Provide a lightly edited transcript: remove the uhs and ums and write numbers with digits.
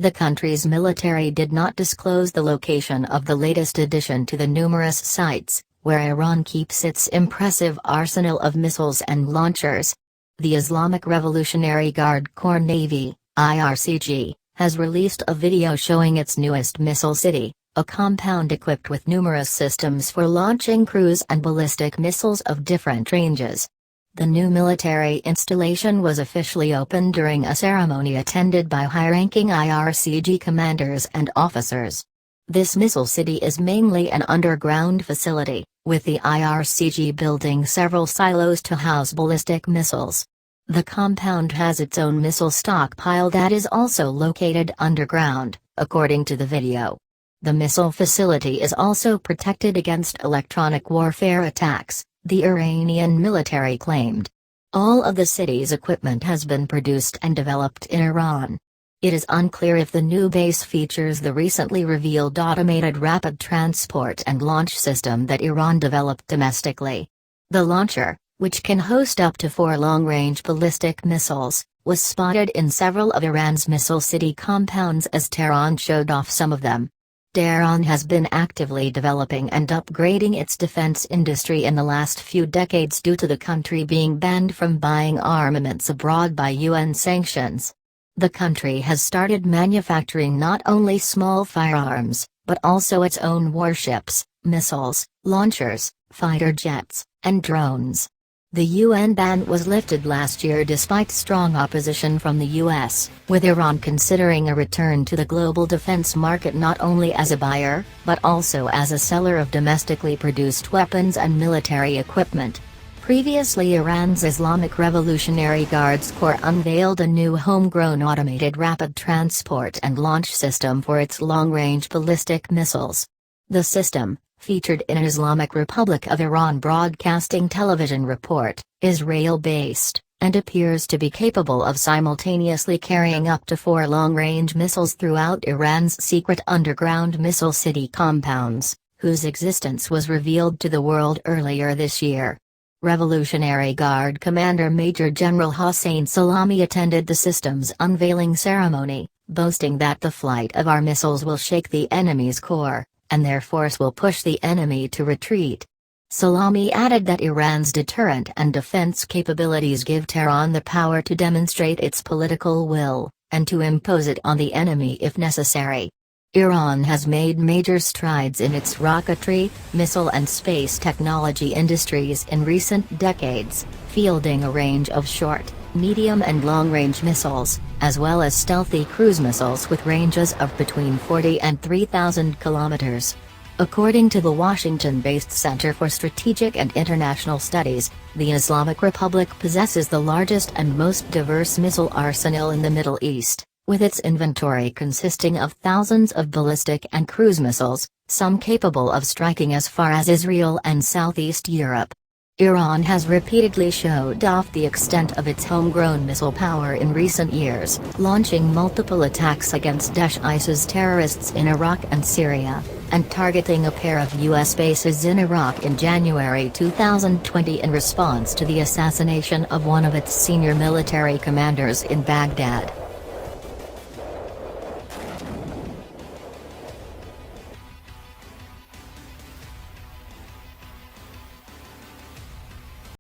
The country's military did not disclose the location of the latest addition to the numerous sites where Iran keeps its impressive arsenal of missiles and launchers. The Islamic Revolutionary Guard Corps Navy, IRCG, has released a video showing its newest missile city, a compound equipped with numerous systems for launching cruise and ballistic missiles of different ranges. The new military installation was officially opened during a ceremony attended by high-ranking IRCG commanders and officers. This missile city is mainly an underground facility, with the IRCG building several silos to house ballistic missiles. The compound has its own missile stockpile that is also located underground, according to the video. The missile facility is also protected against electronic warfare attacks, the Iranian military claimed. All of the city's equipment has been produced and developed in Iran. It is unclear if the new base features the recently revealed automated rapid transport and launch system that Iran developed domestically. The launcher, which can host up to 4 long-range ballistic missiles, was spotted in several of Iran's missile city compounds as Tehran showed off some of them. Tehran has been actively developing and upgrading its defense industry in the last few decades due to the country being banned from buying armaments abroad by UN sanctions. The country has started manufacturing not only small firearms, but also its own warships, missiles, launchers, fighter jets, and drones. The UN ban was lifted last year despite strong opposition from the US, with Iran considering a return to the global defense market not only as a buyer, but also as a seller of domestically produced weapons and military equipment. Previously, Iran's Islamic Revolutionary Guards Corps unveiled a new homegrown automated rapid transport and launch system for its long-range ballistic missiles. The system, featured in Islamic Republic of Iran Broadcasting Television report, is rail-based, and appears to be capable of simultaneously carrying up to 4 long-range missiles throughout Iran's secret underground missile city compounds, whose existence was revealed to the world earlier this year. Revolutionary Guard Commander Major General Hossein Salami attended the system's unveiling ceremony, boasting that the flight of our missiles will shake the enemy's core, and their force will push the enemy to retreat. Salami added that Iran's deterrent and defense capabilities give Tehran the power to demonstrate its political will, and to impose it on the enemy if necessary. Iran has made major strides in its rocketry, missile and space technology industries in recent decades, fielding a range of short, medium and long-range missiles, as well as stealthy cruise missiles with ranges of between 40 and 3,000 kilometers. According to the Washington-based Center for Strategic and International Studies, the Islamic Republic possesses the largest and most diverse missile arsenal in the Middle East, with its inventory consisting of thousands of ballistic and cruise missiles, some capable of striking as far as Israel and Southeast Europe. Iran has repeatedly showed off the extent of its homegrown missile power in recent years, launching multiple attacks against Daesh's terrorists in Iraq and Syria, and targeting a pair of U.S. bases in Iraq in January 2020 in response to the assassination of one of its senior military commanders in Baghdad.